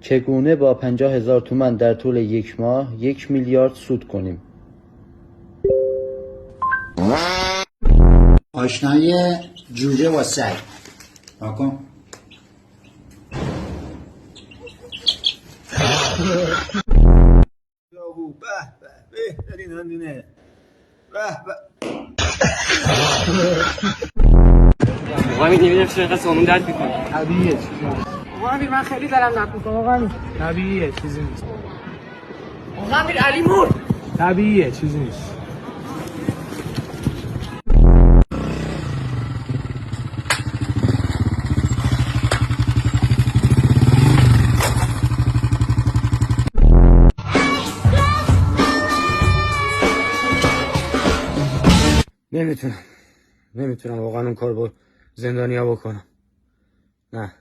چگونه با 50,000 تومان در طول یک ماه 1 میلیارد سود کنیم؟ آشنایی جوجه با سگ. نکن. به بهترین هندونه. آقا نمیدونم چرا اینقدر سامون درد میکنه. طبیعیه چیزی نیست. آقا من خیلی دارم درد میکنه. آقا طبیعیه چیزی نیست. آقا علی مرد. طبیعیه چیزی نیست. نمیتونم واقعا اون کار با زندانیا بکنم. نه.